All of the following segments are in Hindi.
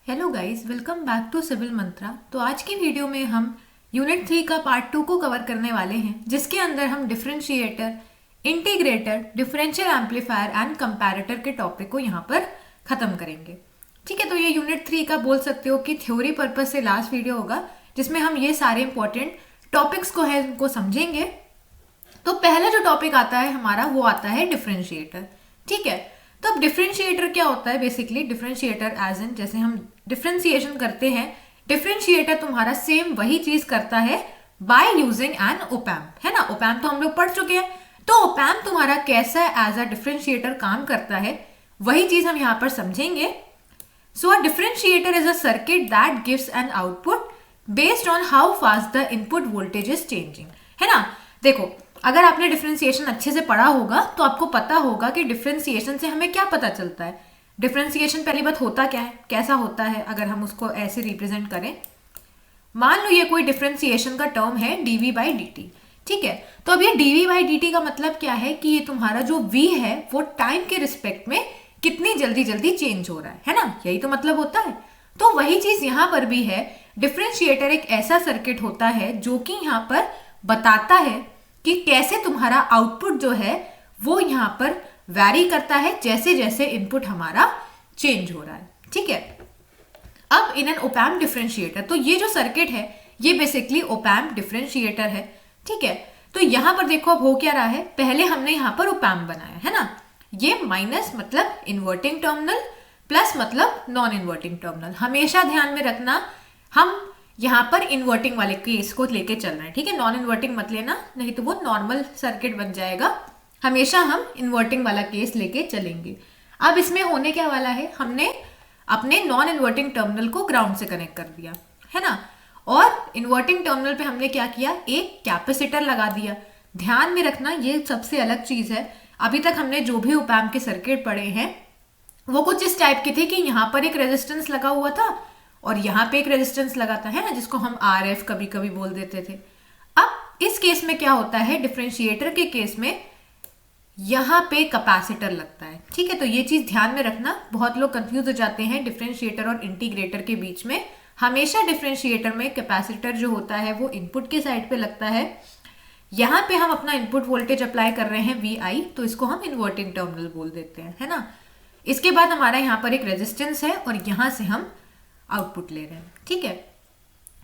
Hello guys, welcome back to Civil Mantra. तो आज की वीडियो में हम यूनिट 3 का पार्ट 2 को कवर करने वाले हैं, जिसके अंदर हम differentiator, integrator, differential amplifier and comparator के टॉपिक को यहाँ पर खत्म करेंगे। ठीक है, तो ये यूनिट 3 का बोल सकते हो कि थ्योरी पर्पज से लास्ट वीडियो होगा, जिसमें हम ये सारे इंपॉर्टेंट टॉपिक्स को है उनको समझेंगे। तो पहला जो टॉपिक आता है हमारा वो आता है डिफरेंशिएटर। ठीक है, तो अब डिफरेंशिएटर क्या होता है? बेसिकली डिफरेंशिएटर एज इन जैसे हम डिफरेंशिएशन करते हैं, डिफरेंशिएटर तुम्हारा सेम वही चीज करता है बाय यूजिंग एन ओपैम्प, है ना। ओपैम्प तो हम लोग पढ़ चुके हैं। तो ओपैम्प तुम्हारा कैसा एज अ डिफरेंशिएटर काम करता है, वही चीज हम यहाँ पर समझेंगे। So a differentiator is a circuit that gives an output based on how fast the input voltage is changing, है ना। देखो, अगर आपने डिफरेंशिएशन अच्छे से पढ़ा होगा तो आपको पता होगा कि डिफरेंशिएशन से हमें क्या पता चलता है। डिफरेंशिएशन पहली बात होता क्या है, कैसा होता है, अगर हम उसको ऐसे रिप्रेजेंट करें। मान लो ये कोई डिफरेंशिएशन का टर्म है डीवी बाई डी टी। ठीक है, तो अब ये डीवी बाई डी टी का मतलब क्या है कि ये तुम्हारा जो वी है वो टाइम के रिस्पेक्ट में कितनी जल्दी जल्दी चेंज हो रहा है ना। यही तो मतलब होता है। तो वही चीज यहां पर भी है। डिफरेंशिएटर एक ऐसा सर्किट होता है जो कि यहां पर बताता है कि कैसे तुम्हारा आउटपुट जो है वो यहां पर वैरी करता है जैसे जैसे इनपुट हमारा चेंज हो रहा है। ठीक है, अब इन एन ओपैम्प डिफरेंशिएटर, तो ये जो सर्किट है ये बेसिकली ओपैम्प डिफरेंशिएटर है। ठीक है, तो यहां पर देखो अब हो क्या रहा है। पहले हमने यहां पर ओपैम्प बनाया है ना। ये माइनस मतलब इन्वर्टिंग टर्मिनल, प्लस मतलब नॉन इन्वर्टिंग टर्मिनल। हमेशा ध्यान में रखना, हम यहाँ पर इन्वर्टिंग वाले केस को लेके चल रहे हैं। ठीक है, नॉन इन्वर्टिंग मत लेना, नहीं तो वो नॉर्मल सर्किट बन जाएगा। हमेशा हम इन्वर्टिंग वाला केस लेके चलेंगे। अब इसमें होने क्या वाला है, हमने अपने नॉन इन्वर्टिंग टर्मिनल को ग्राउंड से कनेक्ट कर दिया है ना, और इन्वर्टिंग टर्मिनल पे हमने क्या किया, एक कैपेसिटर लगा दिया। ध्यान में रखना, ये सबसे अलग चीज है। अभी तक हमने जो भी ओपैम्प के सर्किट पढ़े हैं वो कुछ इस टाइप के थे कि यहाँ पर एक रेजिस्टेंस लगा हुआ था और यहाँ पे एक रेजिस्टेंस लगा था, है ना, जिसको हम आर एफ कभी कभी बोल देते थे। अब इस केस में क्या होता है, डिफरेंशिएटर के केस में यहाँ पे कैपेसिटर लगता है। ठीक है, तो ये चीज ध्यान में रखना। बहुत लोग कंफ्यूज हो जाते हैं डिफरेंशिएटर और इंटीग्रेटर के बीच में। हमेशा डिफरेंशिएटर में कैपेसिटर जो होता है वो इनपुट के साइड पे लगता है। यहाँ पे हम अपना इनपुट वोल्टेज अप्लाई कर रहे हैं वी आई, तो इसको हम इन्वर्टिंग टर्मिनल बोल देते हैं, है ना। इसके बाद हमारा यहाँ पर एक रेजिस्टेंस है और यहाँ से हम आउटपुट ले रहे हैं। ठीक है,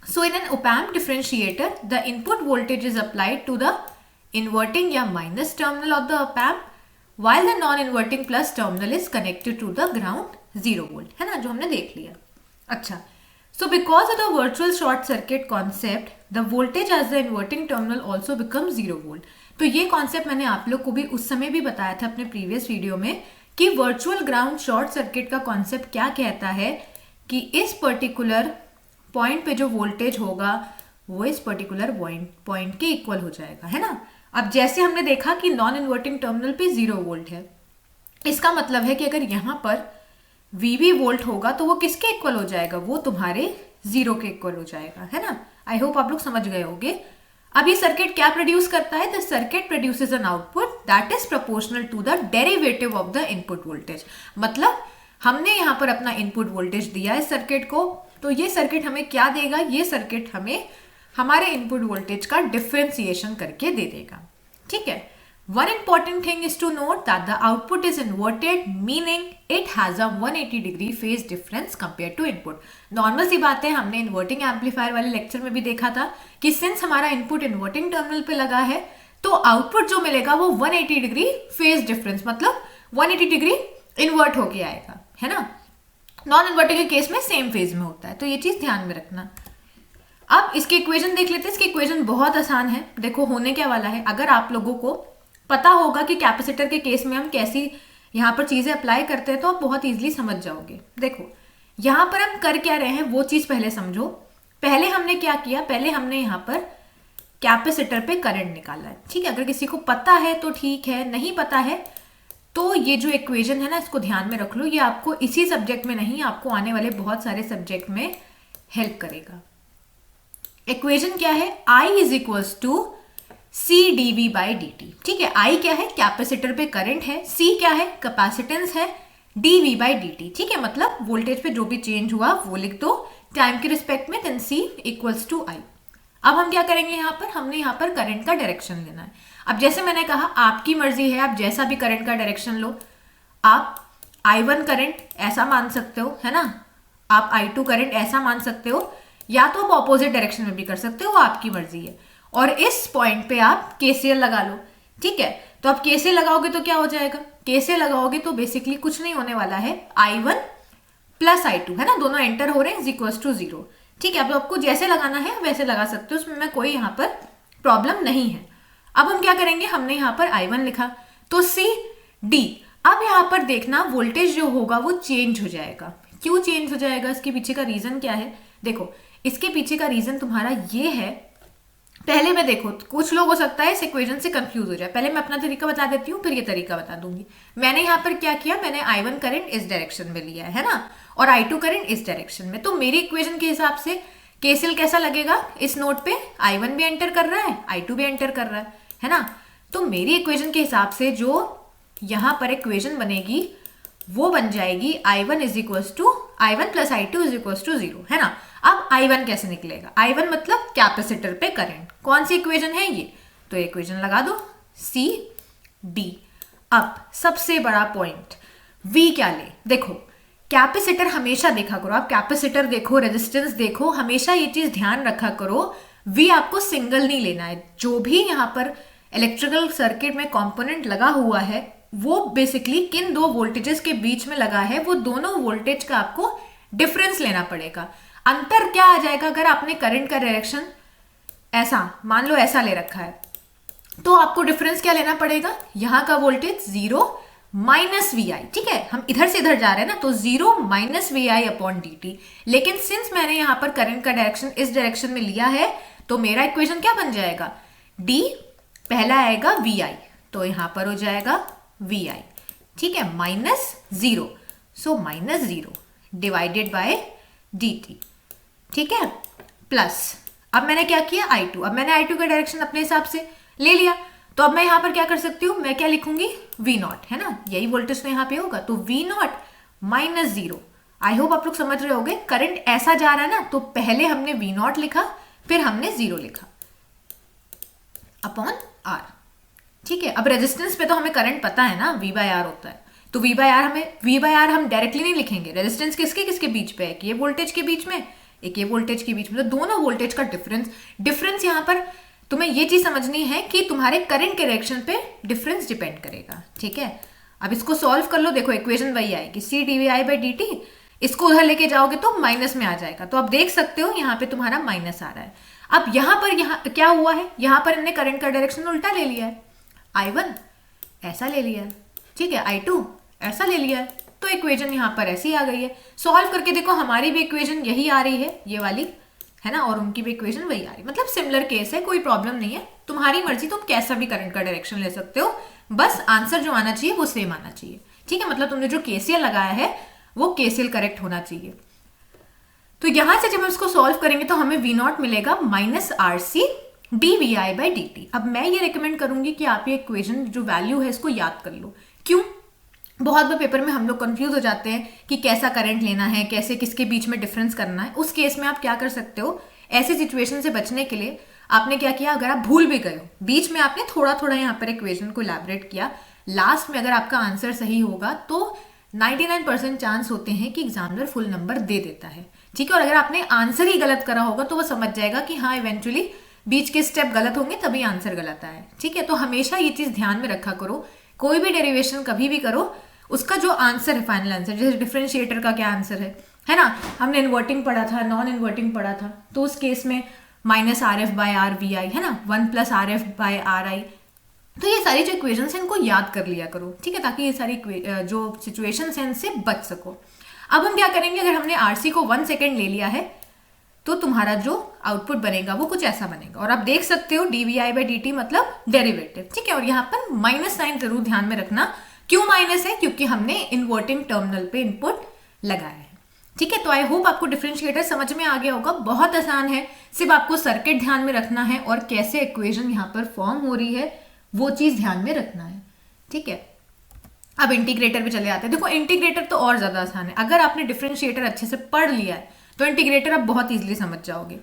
so in an op amp differentiator the input voltage is applied to the inverting या minus terminal of the op amp, while the non-inverting plus terminal is connected to the ground 0 volt, है ना, जो हमने देख लिया। अच्छा, so because of the virtual short circuit concept, the voltage as the inverting terminal also becomes 0 volt। तो ये कॉन्सेप्ट मैंने आप लोग को भी उस समय भी बताया था अपने प्रीवियस वीडियो में कि वर्चुअल ग्राउंड शॉर्ट सर्किट का कॉन्सेप्ट क्या कहता है कि इस पर्टिकुलर पॉइंट पे जो वोल्टेज होगा वो इस पर्टिकुलर पॉइंट के इक्वल हो जाएगा, है ना। अब जैसे हमने देखा कि नॉन इन्वर्टिंग टर्मिनल पे 0 वोल्ट है, इसका मतलब है कि अगर यहाँ पर वीवी वोल्ट होगा तो वो किसके इक्वल हो जाएगा, वो तुम्हारे 0 के इक्वल हो जाएगा, है ना। आई होप आप लोग समझ गए होंगे। अब ये सर्किट क्या प्रोड्यूस करता है, the circuit produces an output that is proportional to the derivative of the input voltage. मतलब हमने यहाँ पर अपना इनपुट वोल्टेज दिया इस सर्किट को, तो ये सर्किट हमें क्या देगा, ये सर्किट हमें हमारे इनपुट वोल्टेज का डिफरेंशिएशन करके दे देगा। ठीक है, one important thing is to note that the output is inverted, meaning it has a 180 degree phase difference compare to input. Normal सी बात है, हमने इन्वर्टिंग एम्पलीफायर वाले लेक्चर में भी देखा था कि सिंस हमारा इनपुट इन्वर्टिंग टर्मिनल पे लगा है तो आउटपुट जो मिलेगा वो 180 डिग्री फेज डिफरेंस, मतलब 180 डिग्री इन्वर्ट होके आएगा, है ना। नॉन इन्वर्टिंग के केस में सेम फेज में होता है, तो ये चीज ध्यान में रखना। अब इसके इक्वेशन देख लेते हैं। इसकी इक्वेशन बहुत आसान है। देखो होने क्या वाला है, अगर आप लोगों को पता होगा कि कैपेसिटर के केस में हम कैसी यहाँ पर चीजें अप्लाई करते हैं तो आप बहुत इजीली समझ जाओगे। देखो यहाँ पर हम कर क्या रहे हैं वो चीज पहले समझो। पहले हमने क्या किया, पहले हमने यहाँ पर कैपेसिटर पे करंट निकाला है। ठीक है, अगर किसी को पता है तो ठीक है, नहीं पता है तो ये जो इक्वेशन है ना इसको ध्यान में रख लो। ये आपको इसी सब्जेक्ट में नहीं, आपको आने वाले बहुत सारे सब्जेक्ट में हेल्प करेगा। इक्वेशन क्या है, I is equals to C D V by D T. ठीक है, I क्या है, कैपेसिटर पे करंट है, C क्या है, कैपेसिटेंस है, dv बाई dt। ठीक है, मतलब वोल्टेज पे जो भी चेंज हुआ वो लिख दो टाइम के रिस्पेक्ट में, then c equals to i। अब हम क्या करेंगे, यहाँ पर हमने यहाँ पर करंट का डायरेक्शन लेना है। अब जैसे मैंने कहा आपकी मर्जी है, आप जैसा भी करंट का डायरेक्शन लो। आप i1 करंट ऐसा मान सकते हो, है ना, आप i2 करंट ऐसा मान सकते हो, या तो आप ऑपोजिट डायरेक्शन में भी कर सकते हो, वो आपकी मर्जी है। और इस पॉइंट पे आप केसीएल लगा लो। ठीक है, तो आप केसीएल लगाओगे तो क्या हो जाएगा, केसीएल लगाओगे तो बेसिकली कुछ नहीं होने वाला है, i1 प्लस i2, है ना, दोनों एंटर हो रहे हैं, इज इक्वल्स टू 0। ठीक है, अब आपको जैसे लगाना है वैसे लगा सकते हो, उसमें कोई यहाँ पर प्रॉब्लम नहीं है। अब हम क्या करेंगे, हमने यहाँ पर i1 लिखा तो c d। अब यहाँ पर देखना वोल्टेज जो होगा वो चेंज हो जाएगा। क्यों चेंज हो जाएगा, इसके पीछे का रीजन क्या है, देखो इसके पीछे का रीजन तुम्हारा ये है। पहले मैं देखो, कुछ लोग हो सकता है इस इक्वेशन से कंफ्यूज हो जाए, पहले मैं अपना तरीका बता देती हूँ, फिर ये तरीका बता दूंगी। मैंने यहाँ पर क्या किया, मैंने i1 करंट इस डायरेक्शन में लिया है ना, और i2 करंट इस डायरेक्शन में। तो मेरी इक्वेशन के हिसाब से केसीएल कैसा लगेगा, इस नोड पे i1 भी एंटर कर रहा है, i2 भी एंटर कर रहा है ना। तो मेरी इक्वेशन के हिसाब से जो यहाँ पर इक्वेशन बनेगी वो बन जाएगी i1 is equals to i1 plus i2 is equals to 0, है ना। अब i1 कैसे निकलेगा, i1 मतलब कैपेसिटर पे करंट, कौन सी इक्वेशन है ये, तो इक्वेशन लगा दो c d। अब सबसे बड़ा पॉइंट v क्या ले, देखो कैपेसिटर हमेशा देखा करो, आप कैपेसिटर देखो, रेजिस्टेंस देखो, हमेशा ये चीज ध्यान रखा करो, v आपको सिंगल नहीं लेना है। जो भी यहाँ पर इलेक्ट्रिकल सर्किट में कंपोनेंट लगा हुआ है वो बेसिकली किन दो वोल्टेजेस के बीच में लगा है, वो दोनों वोल्टेज का आपको डिफरेंस लेना पड़ेगा। अंतर क्या आ जाएगा, अगर आपने करंट का डायरेक्शन ऐसा मान लो ऐसा ले रखा है, तो आपको डिफरेंस क्या लेना पड़ेगा, यहाँ का वोल्टेज 0 माइनस वी आई। ठीक है, हम इधर से इधर जा रहे हैं ना, तो 0 minus V I upon D T. लेकिन सिंस मैंने यहाँ पर करंट का डायरेक्शन इस डायरेक्शन में लिया है, तो मेरा इक्वेशन क्या बन जाएगा, d पहला आएगा वी आई, तो यहाँ पर हो जाएगा वी आई। ठीक है, minus 0, so minus 0 divided by D T. ठीक है, प्लस अब मैंने क्या किया i2, अब मैंने i2 का डायरेक्शन अपने हिसाब से ले लिया, तो अब मैं यहाँ पर क्या कर सकती हूँ, मैं क्या लिखूंगी v0, है ना, यही वोल्टेज तो यहाँ पे होगा, तो v0 माइनस 0। आई होप आप लोग समझ रहे होगे, करंट ऐसा जा रहा है ना, तो पहले हमने v0 लिखा, फिर हमने 0 लिखा अपॉन r। ठीक है, अब रेजिस्टेंस पे तो हमें करंट पता है ना, v बाय आर होता है, तो v बाय आर हम डायरेक्टली नहीं लिखेंगे, रेजिस्टेंस किसके किसके बीच पे है, एक ये वोल्टेज के बीच में, एक ये वोल्टेज के बीच में, तो दोनों वोल्टेज का डिफरेंस यहाँ पर तुम्हें ये चीज समझनी है कि तुम्हारे करंट के डायरेक्शन पे डिफरेंस डिपेंड करेगा। ठीक है, अब इसको सॉल्व कर लो, देखो इक्वेशन वही आएगी C D V I by D T, इसको उधर लेके जाओगे तो माइनस में आ जाएगा, तो आप देख सकते हो यहाँ पे तुम्हारा माइनस आ रहा है। अब यहाँ पर क्या हुआ है, यहाँ पर हमने करंट का डायरेक्शन उल्टा ले लिया है, i1 ऐसा ले लिया है, ठीक है, i2 ऐसा ले लिया है, तो इक्वेशन यहाँ पर ऐसी आ गई है। सॉल्व करके देखो, हमारी भी इक्वेशन यही आ रही है, ये वाली, है ना, और उनकी भी इक्वेशन वही आ रही है, मतलब सिमिलर केस है, कोई प्रॉब्लम नहीं है, तुम्हारी मर्जी, तुम कैसा भी करंट का डायरेक्शन ले सकते हो, बस आंसर जो आना चाहिए वो सेम आना चाहिए। ठीक है, मतलब तुमने जो केसीएल लगाया है वो केसीएल करेक्ट होना चाहिए। तो यहां से जब हम इसको सॉल्व करेंगे तो हमें v0 मिलेगा minus R C D V I by D T. अब मैं ये रिकमेंड करूंगी कि आप ये इक्वेशन जो वैल्यू है इसको याद कर लो। क्यों, बहुत बार पेपर में हम लोग कंफ्यूज हो जाते हैं कि कैसा करंट लेना है, कैसे किसके बीच में डिफरेंस करना है। उस केस में आप क्या कर सकते हो, ऐसे सिचुएशन से बचने के लिए आपने क्या किया, अगर आप भूल भी गए हो, बीच में आपने थोड़ा थोड़ा यहाँ पर इक्वेशन को इलैबोरेट किया, लास्ट में अगर आपका आंसर सही होगा तो 99% चांस होते हैं कि एग्जामिनर फुल नंबर दे देता है। ठीक है, और अगर आपने आंसर ही गलत करा होगा तो वो समझ जाएगा कि हाँ इवेंचुअली बीच के स्टेप गलत होंगे तभी आंसर गलत आया है। ठीक है, तो हमेशा ये चीज ध्यान में रखा करो, कोई भी डेरिवेशन कभी भी करो, उसका जो आंसर है फाइनल आंसर, जैसे डिफरेंशिएटर का क्या आंसर है ना, हमने इन्वर्टिंग पढ़ा था, नॉन इन्वर्टिंग पढ़ा था, तो उस केस में minus R F by R V I, है ना, 1 plus R F by R I. तो ये सारी जो इक्वेशंस हैं इनको याद कर लिया करो। ठीक है, ताकि ये सारी जो सिचुएशंस हैं इनसे बच सको। अब हम क्या करेंगे, अगर हमने आरसी को 1 सेकेंड ले लिया है तो तुम्हारा जो आउटपुट बनेगा वो कुछ ऐसा बनेगा, और आप देख सकते हो D V I by D T मतलब डेरिवेटिव। ठीक है, और यहाँ पर माइनस साइन जरूर ध्यान में रखना, क्यों माइनस है, क्योंकि हमने इन्वर्टिंग टर्मिनल पे इनपुट लगाया है। ठीक है, तो आई होप आपको डिफरेंशिएटर समझ में आ गया होगा, बहुत आसान है, सिर्फ आपको सर्किट ध्यान में रखना है और कैसे इक्वेशन यहाँ पर फॉर्म हो रही है वो चीज ध्यान में रखना है। ठीक है, अब इंटीग्रेटर पे चले आते हैं। देखो इंटीग्रेटर तो और ज्यादा आसान है, अगर आपने डिफरेंशिएटर अच्छे से पढ़ लिया है तो इंटीग्रेटर आप बहुत इजीली समझ जाओगे।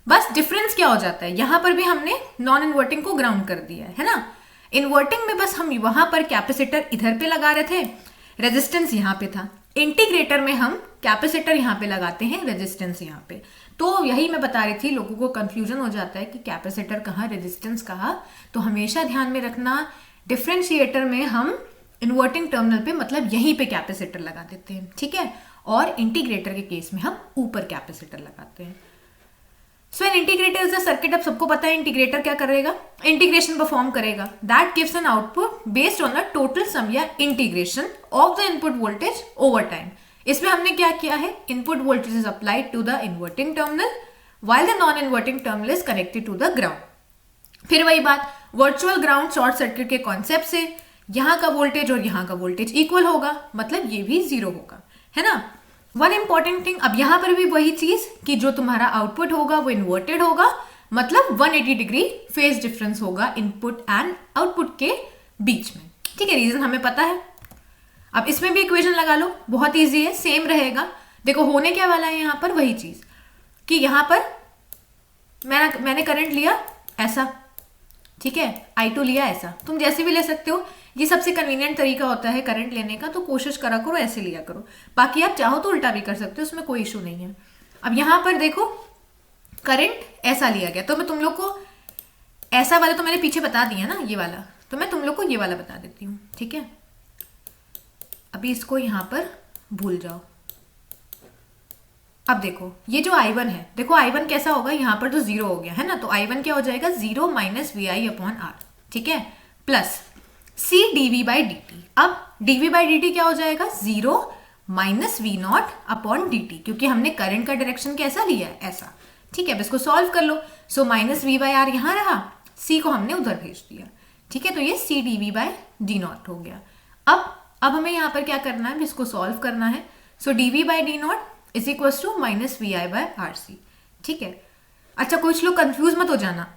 बस डिफरेंस क्या हो जाता है, यहां पर भी हमने नॉन इन्वर्टिंग को ग्राउंड कर दिया है ना। इन्वर्टिंग में बस हम वहां पर कैपेसिटर इधर पे लगा रहे थे, रेजिस्टेंस यहाँ पे था। इंटीग्रेटर में हम कैपेसिटर यहाँ पे लगाते हैं, रेजिस्टेंस यहाँ पे। तो यही मैं बता रही थी, लोगों को कंफ्यूजन हो जाता है कि कैपेसिटर कहाँ, रेजिस्टेंस कहाँ। तो हमेशा ध्यान में रखना, डिफरेंशिएटर में हम इन्वर्टिंग टर्मिनल पे मतलब यहीं पे कैपेसिटर लगा देते हैं, ठीक है। और इंटीग्रेटर के केस में हम ऊपर कैपेसिटर लगाते हैं। So an integrator is a circuit. अब सबको पता है इंटीग्रेटर क्या करेगा, इंटीग्रेशन परफॉर्म करेगा। That gives an output based on the total sum या integration of the input voltage over time. इसमें हमने क्या किया है, input voltage is applied to the inverting terminal while the non-inverting terminal is connected to the ground। फिर वही बात, वर्चुअल ग्राउंड शॉर्ट सर्किट के कॉन्सेप्ट से यहां का वोल्टेज और यहां का वोल्टेज इक्वल होगा, मतलब ये भी जीरो होगा, है ना। वन इंपॉर्टेंट थिंग, अब यहां पर भी वही चीज कि जो तुम्हारा आउटपुट होगा वो इन्वर्टेड होगा, मतलब 180 डिग्री फेज डिफरेंस होगा इनपुट एंड आउटपुट के बीच में, ठीक है। रीजन हमें पता है। अब इसमें भी इक्वेशन लगा लो, बहुत ईजी है, सेम रहेगा। देखो होने क्या वाला है यहां पर, वही चीज कि यहां पर मैंने करंट लिया ऐसा, ठीक है, I2 लिया ऐसा, तुम जैसे भी ले सकते हो, ये सबसे कन्वीनियंट तरीका होता है करंट लेने का, तो कोशिश करा करो ऐसे लिया करो। बाकी आप चाहो तो उल्टा भी कर सकते हो, उसमें कोई इशू नहीं है। अब यहां पर देखो करंट ऐसा लिया गया, तो मैं तुम लोग को ऐसा वाला तो मैंने पीछे बता दिया ना, ये वाला, तो मैं तुम लोग को ये वाला बता देती हूँ, ठीक है। अभी इसको यहां पर भूल जाओ। अब देखो ये जो I1 है, देखो I1 कैसा होगा, यहां पर तो जीरो हो गया है ना, तो I1 क्या हो जाएगा, 0 माइनस VI/R, ठीक है, प्लस C dV/dt। अब dV/dt क्या हो जाएगा, 0 माइनस V0/dt, क्योंकि हमने करंट का डायरेक्शन कैसा लिया है, ऐसा, ठीक है। अब इसको सॉल्व कर लो। सो माइनस V/R यहां रहा, C को हमने उधर भेज दिया, ठीक है, तो ये C dV/d0 हो गया। अब हमें यहां पर क्या करना है, इसको सॉल्व करना है। So dV/d0 is equal to minus VI/RC, ठीक है। अच्छा कुछ लोग कंफ्यूज मत हो जाना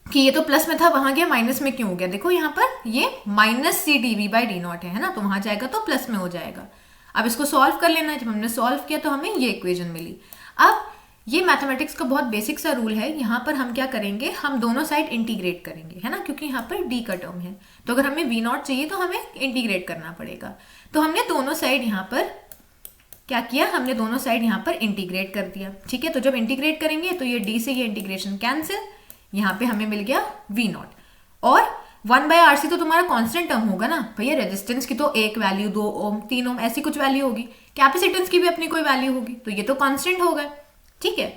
कि ये तो प्लस में था, वहां गया माइनस में क्यों हो गया। देखो यहाँ पर ये माइनस C dV/d0 है ना, तो वहां जाएगा तो प्लस में हो जाएगा। अब इसको सॉल्व कर लेना है। जब हमने सॉल्व किया तो हमें ये इक्वेशन मिली। अब ये मैथमेटिक्स का बहुत बेसिक सा रूल है, यहाँ पर हम क्या करेंगे, हम दोनों साइड इंटीग्रेट करेंगे, है ना, क्योंकि यहाँ पर D का टर्म है, तो अगर हमें V0 चाहिए तो हमें इंटीग्रेट करना पड़ेगा। तो हमने दोनों साइड यहाँ पर क्या किया, हमने दोनों साइड यहाँ पर इंटीग्रेट कर दिया, ठीक है। तो जब इंटीग्रेट करेंगे तो ये D से ये इंटीग्रेशन कैंसिल, यहाँ पे हमें मिल गया V0, और 1/RC तो तुम्हारा कांस्टेंट टर्म होगा ना भैया। रेजिस्टेंस की तो एक वैल्यू, 2 ओम 3 ओम ऐसी कुछ वैल्यू होगी, कैपेसिटेंस की भी अपनी कोई वैल्यू होगी, तो ये तो कांस्टेंट होगा, ठीक है।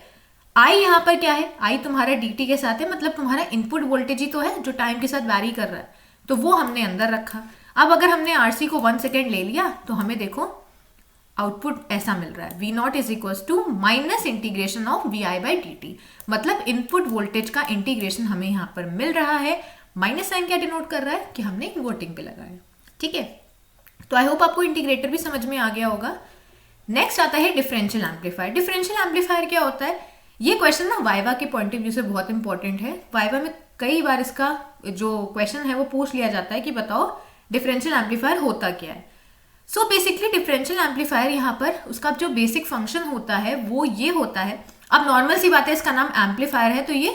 I यहाँ पर क्या है, I तुम्हारा dt के साथ है, मतलब तुम्हारा इनपुट वोल्टेज ही तो है जो टाइम के साथ वैरी कर रहा है, तो वो हमने अंदर रखा। अब अगर हमने RC को 1 सेकेंड ले लिया तो हमें देखो आउटपुट ऐसा मिल रहा है, V0 is equal to minus integration of VI/dt, मतलब इनपुट वोल्टेज का इंटीग्रेशन हमें यहाँ पर मिल रहा है। माइनस साइन क्या डिनोट कर रहा है कि हमने इन्वर्टिंग पे लगाया, ठीक है। तो आई होप आपको इंटीग्रेटर भी समझ में आ गया होगा। नेक्स्ट आता है डिफरेंशियल एम्पलीफायर। डिफरेंशियल एम्पलीफायर क्या होता है, ये क्वेश्चन ना वाइवा के पॉइंट ऑफ व्यू से बहुत इंपॉर्टेंट है। वाइवा में कई बार इसका जो क्वेश्चन है वो पूछ लिया जाता है कि बताओ डिफरेंशियल एम्पलीफायर होता क्या है। सो बेसिकली डिफरेंशियल एम्पलीफायर यहाँ पर उसका जो बेसिक फंक्शन होता है वो ये होता है, अब नॉर्मल सी बात है, इसका नाम एम्पलीफायर है तो ये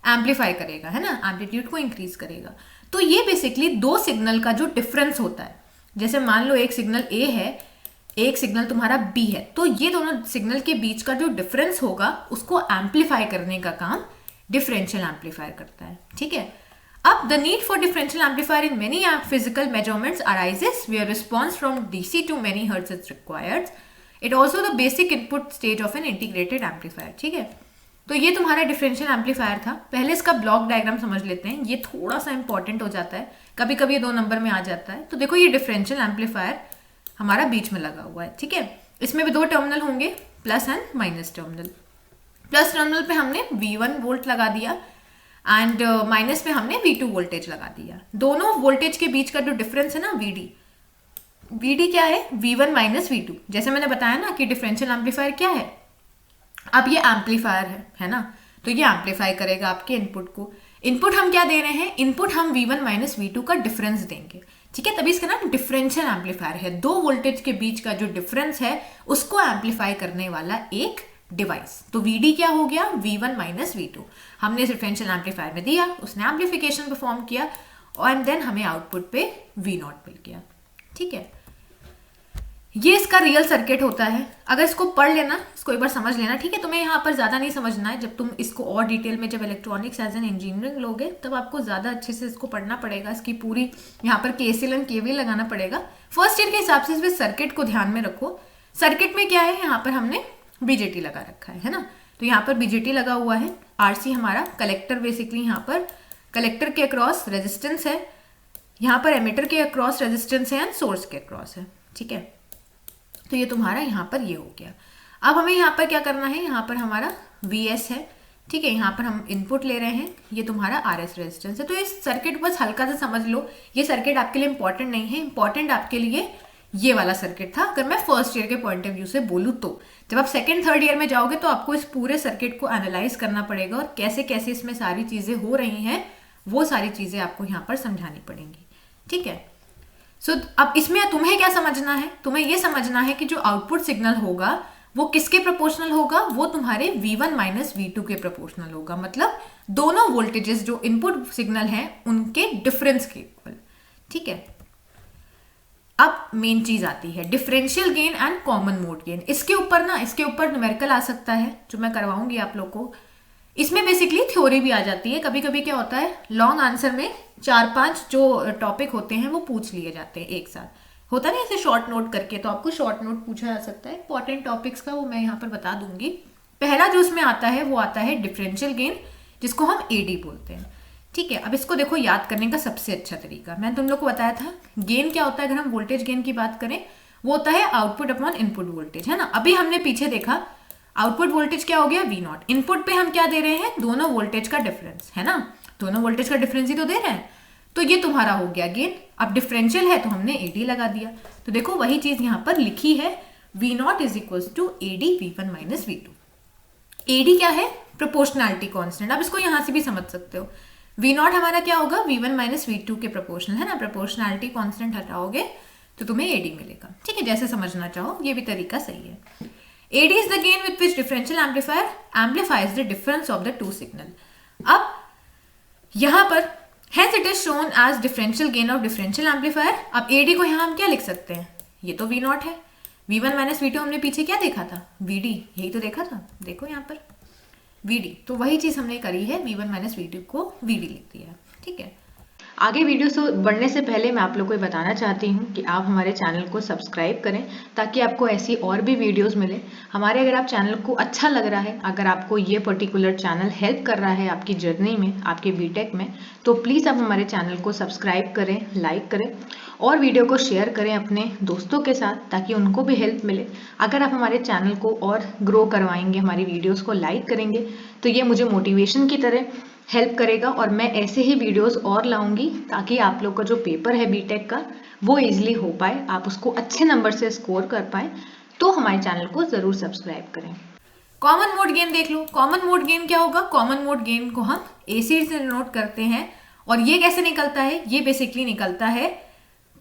एम्पलीफाई करेगा, है ना, एम्पलीट्यूड को इंक्रीज करेगा। तो ये बेसिकली दो सिग्नल का जो डिफरेंस होता है, जैसे मान लो एक सिग्नल A है, एक सिग्नल तुम्हारा B है, तो ये दोनों सिग्नल के बीच का जो डिफरेंस होगा उसको एम्पलीफाई करने का काम डिफरेंशियल एम्पलीफायर करता है, ठीक है। अब the need for differential amplifier in many physical measurements arises where response from DC to many hertz is required. It also the basic input stage of an integrated amplifier, ठीक है। तो ये तुम्हारा डिफरेंशियल एम्पलीफायर था। पहले इसका ब्लॉक डायग्राम समझ लेते हैं, ये थोड़ा सा इंपॉर्टेंट हो जाता है, कभी कभी ये 2 नंबर में आ जाता है। तो देखो ये डिफरेंशियल एम्पलीफायर हमारा बीच में लगा हुआ है, ठीक है। इसमें भी 2 टर्मिनल होंगे, plus and minus terminal. Plus terminal पे हमने V1 वोल्ट लगा दिया एंड माइनस पे हमने V2 वोल्टेज लगा दिया। दोनों वोल्टेज के बीच का जो डिफरेंस है ना VD क्या है, V1 माइनस V2। जैसे मैंने बताया ना कि डिफरेंशियल एम्पलीफायर क्या है, अब ये एम्पलीफायर है ना, तो ये एम्पलीफाई करेगा आपके इनपुट को। इनपुट हम क्या दे रहे हैं, इनपुट हम V1 माइनस V2 का डिफरेंस देंगे, ठीक है, तभी इसका नाम डिफरेंशियल एम्पलीफायर है। दो वोल्टेज के बीच का जो डिफरेंस है उसको एम्पलीफाई करने वाला एक डिवाइस। तो VD क्या हो गया, V1 माइनस V2। हमने डिफरेंशियल एम्पलीफायर में दिया, उसने एम्पलीफिकेशन परफॉर्म किया और देन हमें आउटपुट पे V0 मिल गया। ठीक है, ये इसका रियल सर्किट होता है। अगर इसको पढ़ लेना, इसको एक बार समझ लेना, ठीक है। तुम्हें यहाँ पर ज़्यादा नहीं समझना है, जब तुम इसको और डिटेल में जब इलेक्ट्रॉनिक्स एज एन इंजीनियरिंग लोगे तब आपको ज़्यादा अच्छे से इसको पढ़ना पड़ेगा। इसकी पूरी यहाँ पर KCL एंड KVL लगाना पड़ेगा। फर्स्ट ईयर के हिसाब से इस सर्किट को ध्यान में रखो। सर्किट में क्या है, यहाँ पर हमने BJT लगा रखा है ना। तो यहाँ पर BJT लगा हुआ है, RC हमारा कलेक्टर, बेसिकली यहाँ पर कलेक्टर के अक्रॉस रेजिस्टेंस है, यहाँ पर एमिटर के अक्रॉस रेजिस्टेंस है एंड सोर्स के अक्रॉस है। ठीक है, तो ये तुम्हारा यहाँ पर ये हो गया। अब हमें यहाँ पर क्या करना है, यहाँ पर हमारा VS है। ठीक है, यहाँ पर हम इनपुट ले रहे हैं, ये तुम्हारा RS रेजिस्टेंस है। तो इस सर्किट बस हल्का सा समझ लो, ये सर्किट आपके लिए इंपॉर्टेंट नहीं है। इंपॉर्टेंट आपके लिए ये वाला सर्किट था, अगर मैं फर्स्ट ईयर के पॉइंट ऑफ व्यू से बोलूँ तो। जब आप सेकेंड थर्ड ईयर में जाओगे तो आपको इस पूरे सर्किट को एनालाइज करना पड़ेगा और कैसे कैसे इसमें सारी चीज़ें हो रही हैं वो सारी चीज़ें आपको यहाँ पर समझानी पड़ेंगी। ठीक है, अब इसमें तुम्हें क्या समझना है, तुम्हें ये समझना है कि जो आउटपुट सिग्नल होगा वो किसके प्रोपोर्शनल होगा, वो तुम्हारे V1 माइनस V2 के प्रोपोर्शनल होगा। मतलब दोनों वोल्टेजेस जो इनपुट सिग्नल हैं उनके डिफरेंस के इक्वल। ठीक है, अब मेन चीज आती है differential gain and common mode gain. इसके ऊपर न्यूमेरिकल आ सकता है जो मैं करवाऊंगी आप लोग को। इसमें बेसिकली थ्योरी भी आ जाती है। कभी कभी क्या होता है, लॉन्ग आंसर में 4-5 जो टॉपिक होते हैं वो पूछ लिए जाते हैं एक साथ, होता नहीं ऐसे शॉर्ट नोट करके, तो आपको शॉर्ट नोट पूछा जा सकता है इंपॉर्टेंट टॉपिक्स का, वो मैं यहाँ पर बता दूंगी। पहला जो उसमें आता है वो आता है डिफरेंशियल गेन, जिसको हम AD बोलते हैं। ठीक है, अब इसको देखो याद करने का सबसे अच्छा तरीका मैंने तुम लोग को बताया था। गेन क्या होता है, अगर हम वोल्टेज गेन की बात करें वो होता है आउटपुट अपॉन इनपुट वोल्टेज, है ना। अभी हमने पीछे देखा आउटपुट वोल्टेज क्या हो गया, V0। इनपुट पे हम क्या दे रहे हैं, दोनों वोल्टेज का डिफरेंस, है ना। दोनों वोल्टेज का डिफरेंस ही तो दे रहे हैं, तो ये तुम्हारा हो गया गेन। अब डिफरेंशियल है तो हमने AD लगा दिया। तो देखो वही चीज यहाँ पर लिखी है, V0 is equal to AD V1 minus V2। AD क्या है, प्रोपोर्शनैलिटी कांस्टेंट। अब इसको यहाँ से भी समझ सकते हो, V0 हमारा क्या होगा, V1 माइनस V2 के प्रोपोर्शनल, है ना। प्रोपोर्शनैलिटी कांस्टेंट हटाओगे तो तुम्हें AD मिलेगा। ठीक है, जैसे समझना चाहो ये भी तरीका सही है। AD is the gain with which differential amplifier amplifies the difference of the two signal। अब यहां पर hence it is shown as differential gain of differential amplifier। अब AD को यहां हम क्या लिख सकते हैं, ये तो V0 है, V1 माइनस V2 हमने पीछे क्या देखा था, VD, यही तो देखा था। देखो यहाँ पर VD, तो वही चीज हमने करी है, V1 माइनस V2 को VD लिख दिया। ठीक है, आगे वीडियो से बढ़ने से पहले मैं आप लोगों को बताना चाहती हूँ कि आप हमारे चैनल को सब्सक्राइब करें ताकि आपको ऐसी और भी वीडियोस मिले हमारे। अगर आप चैनल को अच्छा लग रहा है, अगर आपको ये पर्टिकुलर चैनल हेल्प कर रहा है आपकी जर्नी में, आपके बीटेक में, तो प्लीज़ आप हमारे चैनल को सब्सक्राइब करें, लाइक करें और वीडियो को शेयर करें अपने दोस्तों के साथ ताकि उनको भी हेल्प मिले। अगर आप हमारे चैनल को और ग्रो करवाएंगे, हमारी वीडियोज़ को लाइक करेंगे, तो ये मुझे मोटिवेशन की तरह हेल्प करेगा और मैं ऐसे ही वीडियोस और लाऊंगी ताकि आप लोग का जो पेपर है बीटेक का वो इजीली हो पाए, आप उसको अच्छे नंबर से स्कोर कर पाए। तो हमारे चैनल को जरूर सब्सक्राइब करें। कॉमन मोड गेन देख लो। कॉमन मोड गेन क्या होगा, कॉमन मोड गेन को हम AC से डिनोट करते हैं। और ये कैसे निकलता है, ये बेसिकली निकलता है,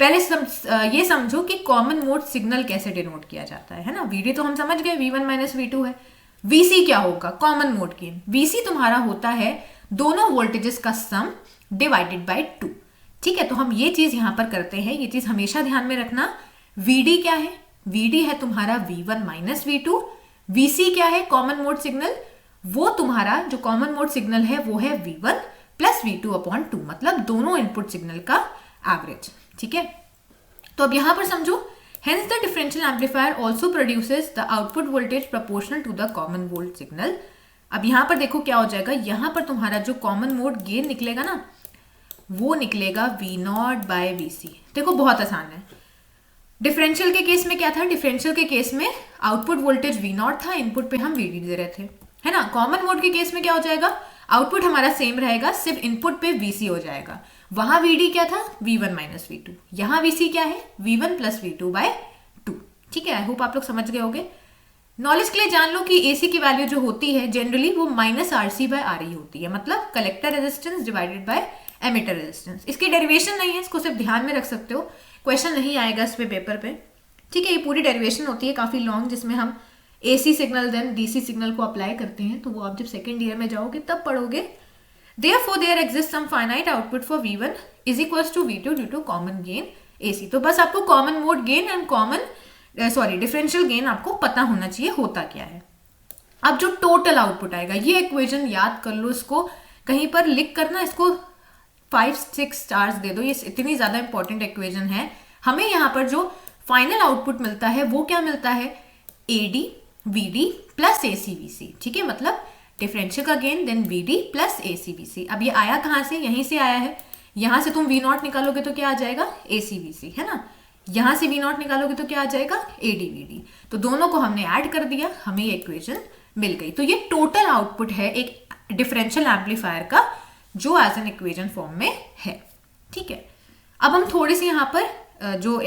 पहले ये समझो कि कॉमन मोड सिग्नल कैसे डिनोट किया जाता है ना। VD तो हम समझ गए, V1 माइनस V2 है। VC क्या होगा, कॉमन मोड गेन। VC तुम्हारा होता है दोनों वोल्टेजेस का सम डिवाइडेड बाय 2। ठीक है, तो हम ये चीज यहां पर करते हैं, ये चीज हमेशा ध्यान में रखना। VD क्या है, VD है तुम्हारा V1 माइनस V2। VC क्या है, कॉमन मोड सिग्नल, वो तुम्हारा जो कॉमन मोड सिग्नल है वो है V1 प्लस V2 अपॉन 2, मतलब दोनों इनपुट सिग्नल का एवरेज। ठीक है, तो अब यहां पर समझो, hence the differential amplifier also produces the output voltage proportional to the common mode signal। अब यहां पर देखो क्या हो जाएगा, यहां पर तुम्हारा जो कॉमन मोड गेन निकलेगा ना वो निकलेगा V0 बाय VC। देखो बहुत आसान है। डिफरेंशियल के केस में क्या था, डिफरेंशियल के केस में आउटपुट वोल्टेज V0 था, इनपुट पे हम VD दे रहे थे, है ना। कॉमन मोड के केस में क्या हो जाएगा, आउटपुट हमारा सेम रहेगा, सिर्फ इनपुट पे VC हो जाएगा। वहां VD क्या था, V1 माइनस V2, यहाँ VC क्या है, V1 प्लस V2 बाय 2। ठीक है, आई होप आप लोग समझ गए होंगे। नॉलेज के लिए जान लो कि AC की वैल्यू जो होती है जनरली वो माइनस RC बाय RE होती है, मतलब collector resistance divided by emitter resistance. इसकी डेरिवेशन नहीं है, इसको सिर्फ ध्यान में रख सकते हो, क्वेश्चन नहीं आएगा इस पे पेपर पे, ठीक है। ये पूरी डेरिवेशन होती है काफ़ी लॉन्ग, जिसमें हम AC signal then DC signal को अप्लाई करते हैं, तो वो आप जब सेकेंड ईयर में जाओगे तब पढ़ोगे। Therefore, there exists some finite output for V1 is equals to V2 due to common gain AC। तो बस आपको common mode gain and differential gain आपको पता होना चाहिए होता क्या है। अब जो टोटल आउटपुट आएगा, ये इक्वेशन याद कर लो, इसको कहीं पर लिख करना, इसको 5-6 स्टार्स दे दो, ये इतनी ज्यादा इंपॉर्टेंट इक्वेशन है। हमें यहाँ पर जो फाइनल आउटपुट मिलता है वो क्या मिलता है, AD VD प्लस ACBC, ठीक है। मतलब डिफरेंशियल का gain then VD plus ACBC। अब ये आया कहाँ से, यहीं से आया है। यहाँ से तुम V0 निकालोगे तो क्या आ जाएगा, ACBC, है ना। यहाँ से V0 निकालोगे तो क्या आ जाएगा, AD VD। तो दोनों को हमने ऐड कर दिया, हमें ये इक्वेशन मिल गई। तो ये टोटल आउटपुट है एक डिफरेंशियल एम्पलीफायर का, जो एज एन इक्वेशन फॉर्म में है, ठीक है। अब हम थोड़ी सी यहाँ पर जो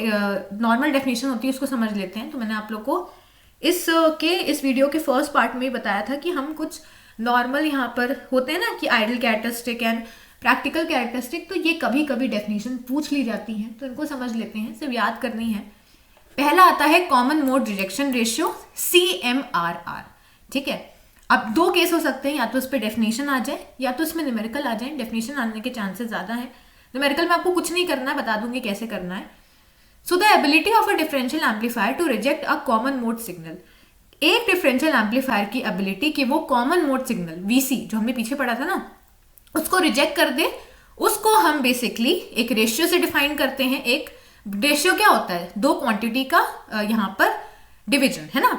नॉर्मल डेफिनेशन होती है उसको समझ लेते हैं। तो मैंने आप लोग को इस वीडियो के फर्स्ट पार्ट में ही बताया था कि हम कुछ नॉर्मल यहाँ पर होते हैं ना कि ideal characteristic and practical characteristic, तो ये कभी कभी डेफिनेशन पूछ ली जाती हैं, तो इनको समझ लेते हैं, सिर्फ याद करनी है। पहला आता है common mode rejection ratio, CMRR, ठीक है। अब दो केस हो सकते हैं, या तो इस पर डेफिनेशन आ जाए या तो इसमें न्यूमेरिकल आ जाए। डेफिनेशन आने के चांसेस ज़्यादा है, न्यूमेरिकल में आपको कुछ नहीं करना है, बता दूंगी कैसे करना है। So the ability of a differential amplifier to reject a common mode signal. एक डिफरेंशियल एम्पलीफायर की एबिलिटी कि वो कॉमन मोड सिग्नल VC जो हमने पीछे पढ़ा था ना, उसको रिजेक्ट कर दे, उसको हम बेसिकली एक रेशियो से डिफाइन करते हैं। एक रेशियो क्या होता है, दो क्वांटिटी का यहाँ पर डिवीजन, है ना।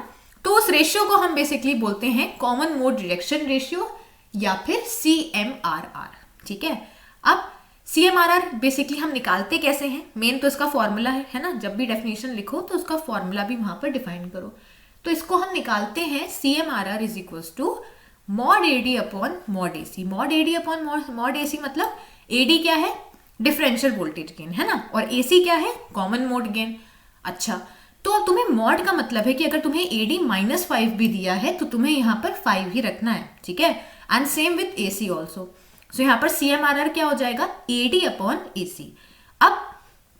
तो उस रेशियो को हम बेसिकली बोलते हैं कॉमन मोड रिजेक्शन रेशियो या फिर CMRR, ठीक है। अब CMRR बेसिकली हम निकालते कैसे हैं, मेन तो इसका फॉर्मूला है ना। जब भी डेफिनेशन लिखो तो उसका फॉर्मूला भी वहां पर डिफाइन करो। तो इसको हम निकालते हैं, CMRR is equal to mod AD upon mod AC। Mod AD upon mod AC मतलब AD क्या है, डिफरेंशियल वोल्टेज गेन, है ना, और AC क्या है, कॉमन मोड गेन। अच्छा, तो तुम्हें मॉड का मतलब है कि अगर तुम्हें AD -5 भी दिया है तो तुम्हें यहाँ पर 5 ही रखना है, ठीक है। And same with AC also. So यहाँ पर CMRR क्या हो जाएगा, AD अपॉन AC। अब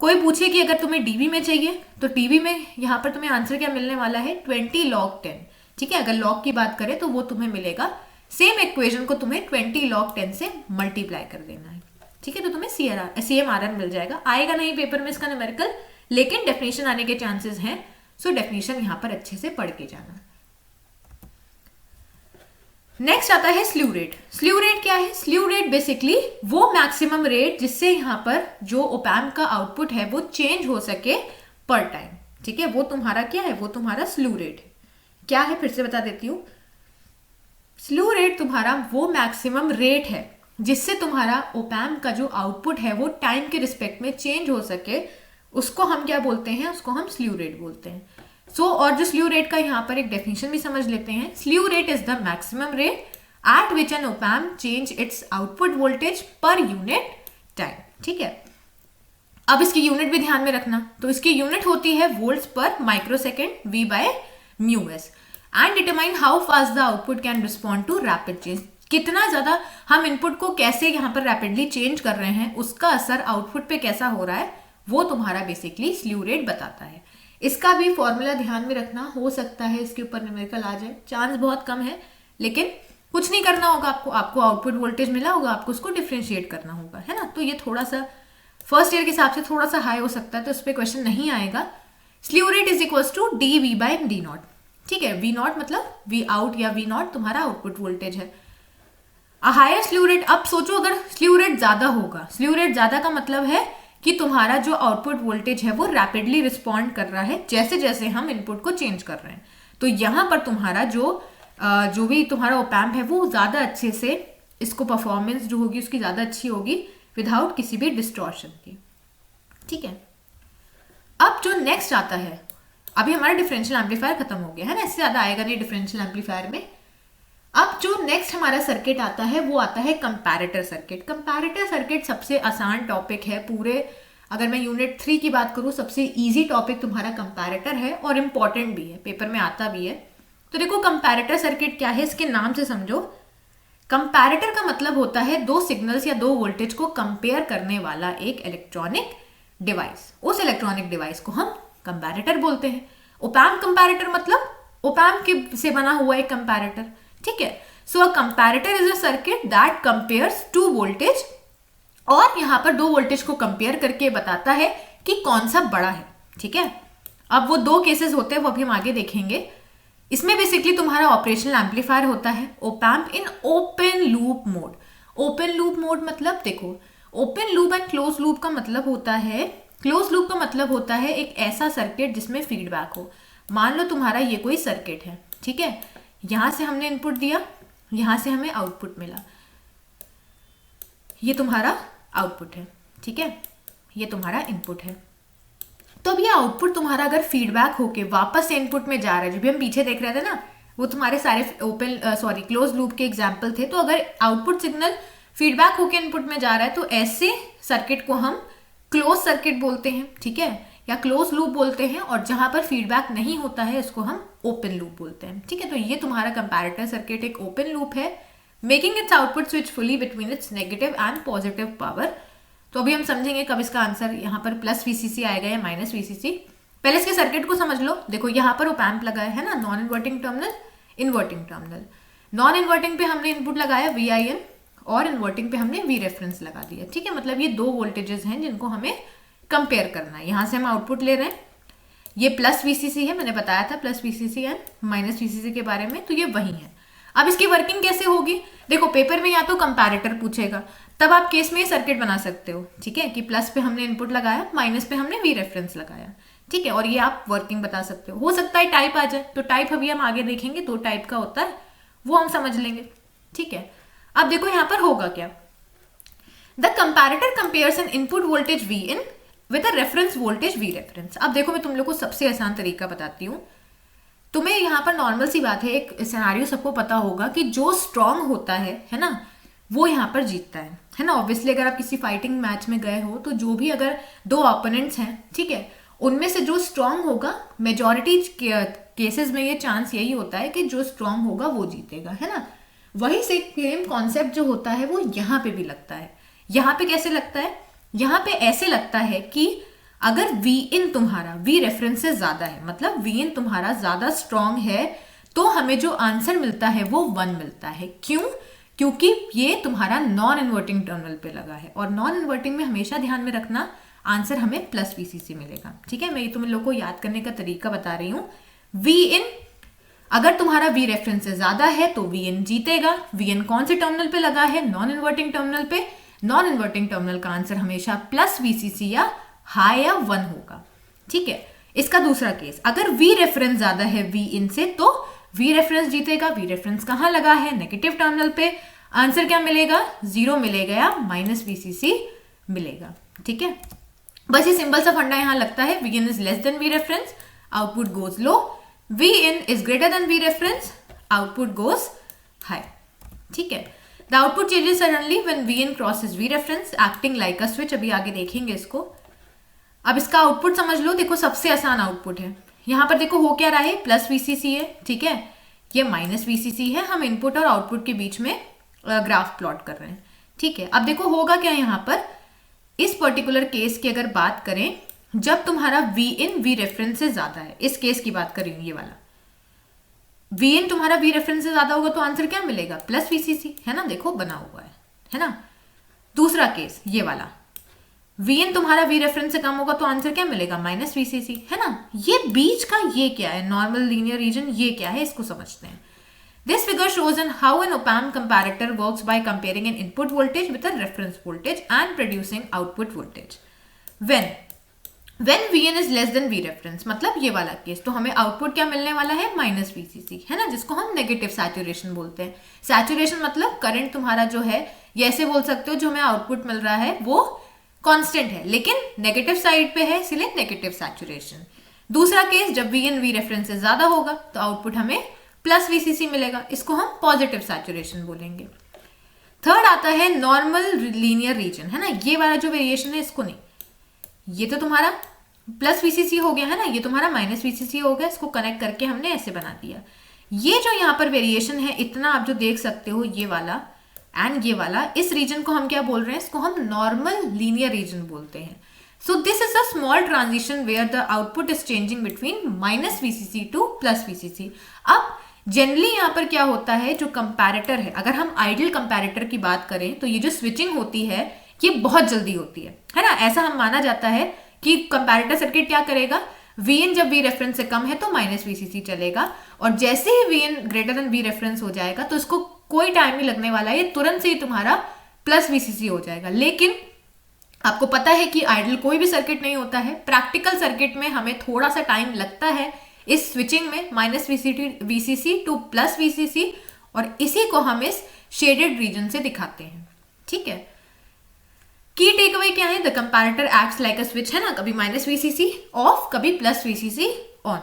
कोई पूछे कि अगर तुम्हें dB में चाहिए तो dB में यहाँ पर तुम्हें आंसर क्या मिलने वाला है, 20 log 10, ठीक है। अगर log की बात करें तो वो तुम्हें मिलेगा, सेम इक्वेशन को तुम्हें 20 log 10 से मल्टीप्लाई कर देना है, ठीक है। तो तुम्हें CMRR मिल जाएगा। आएगा नहीं पेपर में इसका न्यूमेरिकल, लेकिन डेफिनेशन आने के चांसेस हैं। सो डेफिनेशन यहाँ पर अच्छे से पढ़ के जाना। नेक्स्ट आता है स्ल्यू रेट। स्ल्यू रेट क्या है, स्ल्यू रेट बेसिकली वो मैक्सिमम रेट जिससे यहाँ पर जो ओपैम्प का आउटपुट है वो चेंज हो सके पर टाइम, ठीक है। वो तुम्हारा क्या है, वो तुम्हारा स्ल्यू रेट है। क्या है, फिर से बता देती हूँ। स्ल्यू रेट तुम्हारा वो मैक्सिमम रेट है जिससे तुम्हारा ओपैम्प का जो आउटपुट है वो टाइम के रिस्पेक्ट में चेंज हो सके, उसको हम क्या बोलते हैं, उसको हम स्ल्यू रेट बोलते हैं। और जो स्ल्यू रेट का यहाँ पर एक डेफिनेशन भी समझ लेते हैं। Slew rate is the maximum rate at which N op-amp change it's output voltage per unit time, ठीक है। अब इसकी यूनिट भी ध्यान में रखना, तो इसकी यूनिट होती है वोल्ट्स पर microsecond, V/μs, and determine how fast the output can respond to rapid change. कितना ज्यादा हम इनपुट को कैसे यहाँ पर रैपिडली चेंज कर रहे हैं, उसका असर आउटपुट पे कैसा हो रहा है, वो तुम्हारा बेसिकली स्ल्यू रेट बताता है। इसका भी फॉर्मूला ध्यान में रखना, हो सकता है इसके ऊपर न्यूमेरिकल आ जाए, चांस बहुत कम है, लेकिन कुछ नहीं करना होगा आपको आउटपुट वोल्टेज मिला होगा, आपको उसको डिफरेंशिएट करना होगा, है ना। तो ये थोड़ा सा फर्स्ट ईयर के हिसाब से थोड़ा सा हाई हो सकता है, तो इस पर क्वेश्चन नहीं आएगा। Slew rate is equal to dV/d0, ठीक है। V0 मतलब V आउट या V0 तुम्हारा आउटपुट वोल्टेज है। हायर स्ल्यू रेट, अब सोचो अगर स्ल्यू रेट ज्यादा होगा, स्ल्यू रेट ज्यादा का मतलब है कि तुम्हारा जो आउटपुट वोल्टेज है वो रैपिडली रिस्पॉन्ड कर रहा है जैसे जैसे हम इनपुट को चेंज कर रहे हैं। तो यहाँ पर तुम्हारा जो भी तुम्हारा ओपैम्प है वो ज्यादा अच्छे से, इसको परफॉर्मेंस जो होगी उसकी ज्यादा अच्छी होगी विदाउट किसी भी डिस्टॉर्शन की, ठीक है। अब जो नेक्स्ट आता है, अभी हमारा डिफरेंशियल एम्पलीफायर खत्म हो गया है ना, इससे ज्यादा आएगा नहीं डिफरेंशियल एम्पलीफायर में। अब जो नेक्स्ट हमारा सर्किट आता है वो आता है कंपैरेटर सर्किट। कंपैरेटर सर्किट सबसे आसान टॉपिक है पूरे, अगर मैं यूनिट 3 की बात करूं सबसे इजी टॉपिक तुम्हारा कंपैरेटर है और इम्पॉर्टेंट भी है, पेपर में आता भी है। तो देखो कंपैरेटर सर्किट क्या है, इसके नाम से समझो। कंपैरेटर का मतलब होता है दो सिग्नल्स या दो वोल्टेज को कंपेयर करने वाला एक इलेक्ट्रॉनिक डिवाइस। उस इलेक्ट्रॉनिक डिवाइस को हम कंपैरेटर बोलते हैं। ओपैम्प कंपैरेटर मतलब ओपैम्प के से बना हुआ एक कंपैरेटर, ठीक है। So a comparator is a circuit that compares two voltage, और यहां पर दो वोल्टेज को कंपेयर करके बताता है कि कौन सा बड़ा है, ठीक है। अब वो दो केसेस होते हैं, वो अभी हम आगे देखेंगे। इसमें बेसिकली तुम्हारा ऑपरेशनल एम्पलीफायर होता है op-amp in open loop mode. Open loop mode मतलब देखो, open loop and close loop का मतलब होता है, क्लोज लूप का मतलब होता है एक ऐसा सर्किट जिसमें फीडबैक हो। मान लो तुम्हारा ये कोई सर्किट है, ठीक है, यहां से हमने इनपुट दिया, यहां से हमें आउटपुट मिला, ये तुम्हारा आउटपुट है, ठीक है, ये तुम्हारा इनपुट है। तो अब ये आउटपुट तुम्हारा अगर फीडबैक होके वापस से इनपुट में जा रहा है, जो भी हम पीछे देख रहे थे ना, वो तुम्हारे सारे क्लोज लूप के एग्जाम्पल थे। तो अगर आउटपुट सिग्नल फीडबैक होके इनपुट में जा रहा है तो ऐसे सर्किट को हम क्लोज सर्किट बोलते हैं, ठीक है, या क्लोज लूप बोलते हैं। और जहां पर फीडबैक नहीं होता है इसको हम ओपन लूप बोलते हैं, ठीक है। तो ये तुम्हारा कंपैरेटर सर्किट एक ओपन लूप है, making it's output switch fully between its negative and positive power. तो अभी हम समझेंगे कब इसका आंसर यहाँ पर प्लस वीसीसी आएगा या माइनस वीसीसी। पहले इसके सर्किट को समझ लो। देखो यहाँ पर ओपैम्प लगा है ना, non inverting terminal, inverting terminal. Non inverting पे हमने इनपुट लगाया VIN और इन्वर्टिंग पे हमने V रेफरेंस लगा दिया, ठीक है। मतलब ये दो वोल्टेजेस हैं जिनको हमें कंपेयर करना है। यहाँ से हम आउटपुट ले रहे हैं, ये प्लस वीसीसी है, मैंने बताया था plus VCC and minus VCC के बारे में, तो ये वही है। अब इसकी वर्किंग कैसे होगी, देखो पेपर में या तो कंपैरेटर पूछेगा, तब आप केस में ये सर्किट बना सकते हो, ठीक है, कि प्लस पे हमने इनपुट लगाया, माइनस पे हमने V रेफरेंस लगाया, ठीक है, और ये आप वर्किंग बता सकते हो सकता है टाइप आ जाए, तो टाइप अभी हम आगे देखेंगे, दो टाइप का होता है, वो हम समझ लेंगे, ठीक है। अब देखो यहाँ पर होगा क्या, the comparator compares N input voltage Vin with a reference voltage V reference. अब देखो मैं तुम लोग को सबसे आसान तरीका बताती हूँ। तुम्हें यहाँ पर नॉर्मल सी बात है, एक सिनेरियो सबको पता होगा कि जो स्ट्रांग होता है ना, वो यहाँ पर जीतता है ना। ऑब्वियसली अगर आप किसी फाइटिंग मैच में गए हो तो जो भी अगर दो ओपोनेंट्स हैं, ठीक है, उनमें से जो स्ट्रांग होगा, मेजॉरिटी केसेस में ये चांस यही होता है कि जो स्ट्रांग होगा वो जीतेगा, है ना। वही सेम कॉन्सेप्ट जो होता है वो यहाँ पे भी लगता है। यहाँ पे कैसे लगता है, यहाँ पे ऐसे लगता है कि अगर Vin तुम्हारा V रेफरेंस से ज्यादा है, मतलब Vin तुम्हारा ज्यादा स्ट्रांग है, तो हमें जो आंसर मिलता है वो 1 मिलता है। क्यों? क्योंकि ये तुम्हारा नॉन इन्वर्टिंग टर्मिनल पे लगा है, और नॉन इन्वर्टिंग में हमेशा ध्यान में रखना आंसर हमें प्लस VCC मिलेगा, ठीक है। मैं ये तुम लोग को याद करने का तरीका बता रही हूँ। Vin अगर तुम्हारा V रेफरेंस से ज्यादा है तो Vin जीतेगा। Vin कौन से टर्मिनल पे लगा है, नॉन इन्वर्टिंग टर्मिनल पे। नॉन इन्वर्टिंग टर्मिनल का आंसर हमेशा प्लस VCC या हाई या 1 होगा, ठीक है। इसका दूसरा केस, अगर V रेफरेंस ज्यादा है Vin से तो V रेफरेंस जीतेगा। V रेफरेंस कहाँ लगा है, नेगेटिव टर्मिनल पे। आंसर क्या मिलेगा, 0 मिलेगा या माइनस VCC मिलेगा, ठीक है। बस ये सिंपल सा फंडा यहाँ लगता है। Vin is less than V reference, output goes low. Vin is greater than V reference, output goes high, ठीक है। The output changes suddenly when Vin crosses V reference, acting like a switch. अभी आगे देखेंगे इसको। अब इसका आउटपुट समझ लो। देखो सबसे आसान आउटपुट है, यहाँ पर देखो हो क्या रहा है, प्लस VCC है, ठीक है, ये माइनस VCC है। हम इनपुट और आउटपुट के बीच में ग्राफ प्लॉट कर रहे हैं, ठीक है। अब देखो होगा क्या यहाँ पर, इस पर्टिकुलर केस की अगर बात करें, जब तुम्हारा Vin V रेफरेंस से ज्यादा है, इस केस की बात करें, ये वाला Vin तुम्हारा V रेफरेंस से ज्यादा होगा तो आंसर क्या मिलेगा, प्लस VCC, है ना, देखो बना हुआ है ना। दूसरा केस ये वाला, Vin तुम्हारा V रेफरेंस से कम होगा तो आंसर क्या मिलेगा, माइनस VCC, है ना। ये बीच का ये क्या है, नॉर्मल लीनियर रीजन, ये क्या है, इसको समझते हैं। This figure shows in how an op-amp comparator works by comparing an input voltage with a reference voltage and producing output voltage. When Vn is less than V reference, मतलब ये वाला केस, तो हमें आउटपुट क्या मिलने वाला है, माइनस VCC, है ना, जिसको हम नेगेटिव सैचुरेशन बोलते हैं। सैचुरेशन मतलब करंट तुम्हारा जो है, ये ऐसे बोल सकते हो, जो हमें आउटपुट मिल रहा है वो कांस्टेंट है लेकिन नेगेटिव साइड पे है, इसलिए नेगेटिव सैचुरेशन। दूसरा केस, जब Vn V रेफरेंस से ज्यादा होगा तो आउटपुट हमें प्लस VCC मिलेगा, इसको हम पॉजिटिव सैचुरेशन बोलेंगे। थर्ड आता है नॉर्मल लीनियर रीजन, है ना, ये वाला जो वेरिएशन है इसको नहीं, ये तो तुम्हारा प्लस VCC हो गया, है ना, ये तुम्हारा माइनस VCC हो गया, इसको कनेक्ट करके हमने ऐसे बना दिया। ये जो यहाँ पर वेरिएशन है इतना आप जो देख सकते हो, ये वाला, एंड ये वाला, इस रीजन को हम क्या बोल रहे हैं, इसको हम नॉर्मल लीनियर रीजन बोलते हैं. So this is a small transition where the output is changing between minus VCC to plus VCC. अब जनरली यहाँ पर क्या होता है, जो कंपैरेटर है, अगर हम आइडियल कंपैरेटर की बात करें तो ये जो स्विचिंग होती है ये बहुत जल्दी होती है ना. ऐसा हम माना जाता है कि कंपैरेटर सर्किट क्या करेगा, Vn जब V रेफरेंस से कम है तो माइनस वीसीसी चलेगा, और जैसे ही Vn greater than V reference हो जाएगा तो इसको कोई टाइम नहीं लगने वाला है, ये तुरंत से ही तुम्हारा प्लस वीसीसी हो जाएगा. लेकिन आपको पता है कि आइडियल कोई भी सर्किट नहीं होता है. प्रैक्टिकल सर्किट में हमें थोड़ा सा टाइम लगता है इस स्विचिंग में, minus VCC to plus VCC, और इसी को हम इस शेडेड रीजन से दिखाते हैं. ठीक है, की टेक अवे क्या है, the comparator acts like a switch, है ना, कभी माइनस वीसीसी ऑफ, कभी plus VCC on.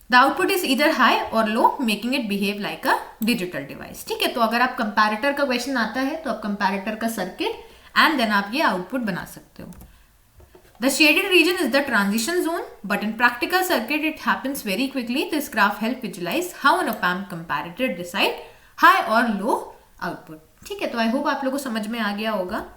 The output is इधर हाई और low, making it behave like a digital device. ठीक है, तो अगर आप कंपैरेटर का क्वेश्चन आता है तो आप कंपैरेटर का सर्किट एंड देन आप ये आउटपुट बना सकते हो. The shaded region is the transition zone, but in practical circuit it happens very quickly. This graph help visualize how an op-amp comparator decide high or low output. ठीक है, तो आई होप आप लोगों को समझ में आ गया होगा.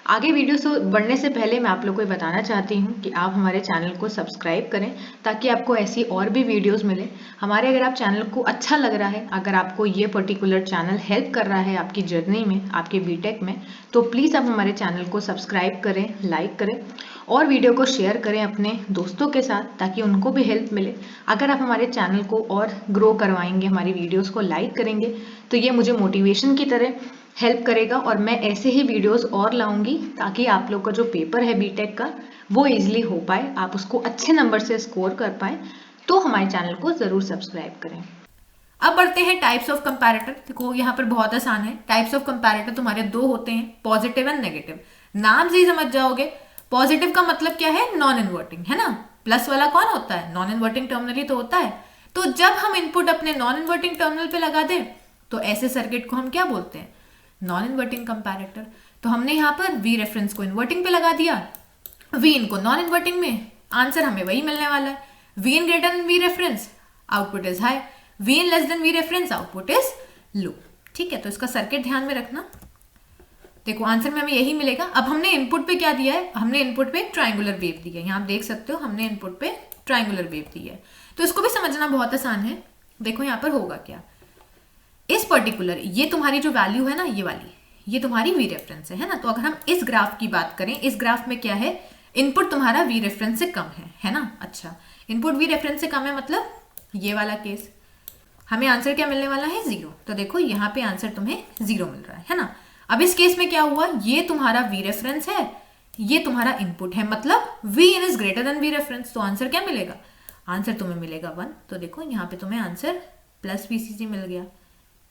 आगे वीडियो से बढ़ने से पहले मैं आप लोगों को बताना चाहती हूँ कि आप हमारे चैनल को सब्सक्राइब करें ताकि आपको ऐसी और भी वीडियोस मिले हमारे. अगर आप चैनल को अच्छा लग रहा है, अगर आपको ये पर्टिकुलर चैनल हेल्प कर रहा है आपकी जर्नी में, आपके बीटेक में, तो प्लीज़ आप हमारे चैनल को सब्सक्राइब करें, लाइक करें और वीडियो को शेयर करें अपने दोस्तों के साथ ताकि उनको भी हेल्प मिले. अगर आप हमारे चैनल को और ग्रो करवाएंगे, हमारी वीडियोज़ को लाइक करेंगे, तो ये मुझे मोटिवेशन की तरह हेल्प करेगा और मैं ऐसे ही वीडियोस और लाऊंगी ताकि आप लोग का जो पेपर है बीटेक का वो इजीली हो पाए, आप उसको अच्छे नंबर से स्कोर कर पाए. तो हमारे चैनल को ज़रूर सब्सक्राइब करें. अब बढ़ते हैं टाइप्स ऑफ कंपैरेटर. देखो यहाँ पर बहुत आसान है. टाइप्स ऑफ कंपैरेटर तुम्हारे दो होते हैं, पॉजिटिव एंड नेगेटिव. नाम से ही समझ जाओगे. पॉजिटिव का मतलब क्या है, नॉन इन्वर्टिंग, है ना. प्लस वाला कौन होता है, नॉन इन्वर्टिंग टर्मिनल ही तो होता है. तो जब हम इनपुट अपने नॉन इन्वर्टिंग टर्मिनल पे लगा दें तो ऐसे सर्किट को हम क्या बोलते हैं, नॉन इन्वर्टिंग कंपैरेटर. तो हमने यहाँ पर V रेफरेंस को इन्वर्टिंग पे लगा दिया, Vin को नॉन इन्वर्टिंग में, आंसर हमें वही मिलने वाला है. Vin greater than V reference, output is high. Vin less than V reference, output is low. ठीक है, तो इसका सर्किट ध्यान में रखना. देखो आंसर में हमें यही मिलेगा. अब हमने इनपुट पे क्या दिया है, हमने इनपुट पे ट्राइंगुलर वेव दी है. यहाँ आप देख सकते हो हमने इनपुट पे ट्राइंगुलर वेव दी है. तो इसको भी समझना बहुत आसान है. देखो यहाँ पर होगा क्या, इस पर्टिकुलर ये तुम्हारी जो वैल्यू है ना, ये वाली, ये तुम्हारी V रेफरेंस है ना. तो अगर हम इस ग्राफ की बात करें, इस ग्राफ में क्या है, इनपुट तुम्हारा V रेफरेंस से कम है ना. अच्छा, इनपुट V रेफरेंस से कम है मतलब ये वाला केस, हमें आंसर क्या मिलने वाला है, 0. तो देखो यहाँ पे आंसर तुम्हें 0 मिल रहा है ना. अब इस केस में क्या हुआ, ये तुम्हारा V रेफरेंस है, ये तुम्हारा इनपुट है, मतलब Vin is greater than V reference. तो आंसर क्या मिलेगा, आंसर तुम्हें मिलेगा 1. तो देखो यहाँ पे तुम्हें आंसर प्लस VCC मिल गया.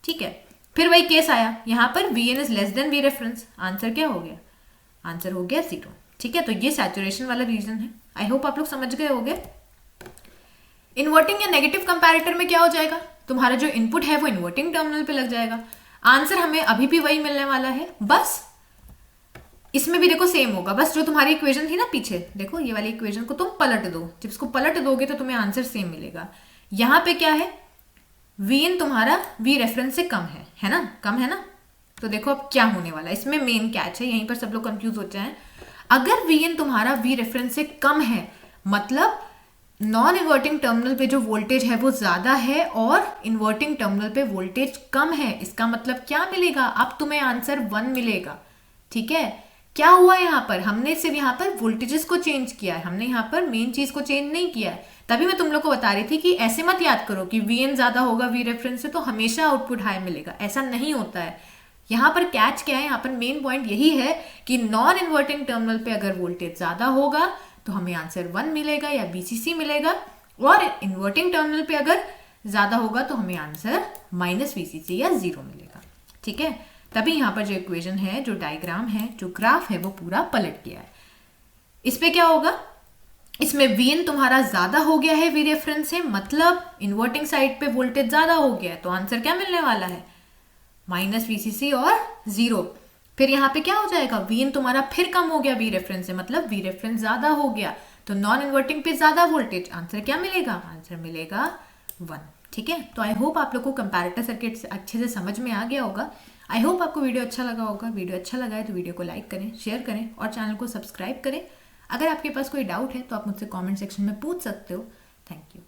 ठीक है, फिर वही केस आया, यहाँ पर Vn is less than V reference, answer क्या हो गया, आंसर हो गया 0. ठीक है, तो ये सैचुरेशन वाला रीजन है. आई होप आप लोग समझ गए होंगे. इन्वर्टिंग या नेगेटिव कंपैरेटर में क्या हो जाएगा, तुम्हारा जो इनपुट है वो इन्वर्टिंग टर्मिनल पे लग जाएगा, आंसर हमें अभी भी वही मिलने वाला है. बस इसमें भी देखो सेम होगा, बस जो तुम्हारी इक्वेशन थी ना पीछे, देखो ये वाली इक्वेशन को तुम पलट दो, जब इसको पलट दोगे तो तुम्हें आंसर सेम मिलेगा. यहाँ पे क्या है, Vin तुम्हारा V रेफरेंस से कम है ना, कम है ना. तो देखो अब क्या होने वाला है, इसमें मेन कैच है, यहीं पर सब लोग कंफ्यूज हो जाए. अगर Vin तुम्हारा V रेफरेंस से कम है मतलब नॉन इन्वर्टिंग टर्मिनल पे जो वोल्टेज है वो ज्यादा है और इन्वर्टिंग टर्मिनल पे वोल्टेज कम है. इसका मतलब क्या मिलेगा, अब तुम्हें आंसर 1 मिलेगा. ठीक है, क्या हुआ यहाँ पर, हमने सिर्फ यहाँ पर वोल्टेजेस को चेंज किया है, हमने यहाँ पर मेन चीज को चेंज नहीं किया है. तभी मैं तुम लोग को बता रही थी कि ऐसे मत याद करो कि Vn ज्यादा होगा V रेफरेंस से तो हमेशा आउटपुट हाई मिलेगा, ऐसा नहीं होता है. यहाँ पर कैच क्या है, यहाँ पर मेन पॉइंट यही है कि नॉन इन्वर्टिंग टर्मिनल पे अगर वोल्टेज ज्यादा होगा तो हमें आंसर 1 मिलेगा या BCC मिलेगा, और इन्वर्टिंग टर्मिनल पे अगर ज्यादा होगा तो हमें आंसर माइनस VCC या 0 मिलेगा. ठीक है, तभी यहाँ पर जो इक्वेशन है, जो डायग्राम है, जो ग्राफ है वो पूरा पलट गया है. इस पे क्या होगा, इसमें Vn तुम्हारा ज्यादा हो गया है V रेफरेंस से, मतलब इन्वर्टिंग साइड पे वोल्टेज ज्यादा हो गया है, तो आंसर क्या मिलने वाला है, माइनस VCC और 0. फिर यहाँ पे क्या हो जाएगा, Vn तुम्हारा फिर कम हो गया V रेफरेंस से, मतलब V रेफरेंस ज्यादा हो गया, तो नॉन इन्वर्टिंग पे ज्यादा वोल्टेज, आंसर क्या मिलेगा, आंसर मिलेगा 1. ठीक है, तो आई होप आप लोग को कंपैरेटर सर्किट अच्छे से समझ में आ गया होगा. आई होप आपको वीडियो अच्छा लगा होगा। वीडियो अच्छा लगा है तो वीडियो को लाइक करें, शेयर करें और चैनल को सब्सक्राइब करें। अगर आपके पास कोई डाउट है तो आप मुझसे कमेंट सेक्शन में पूछ सकते हो। Thank you.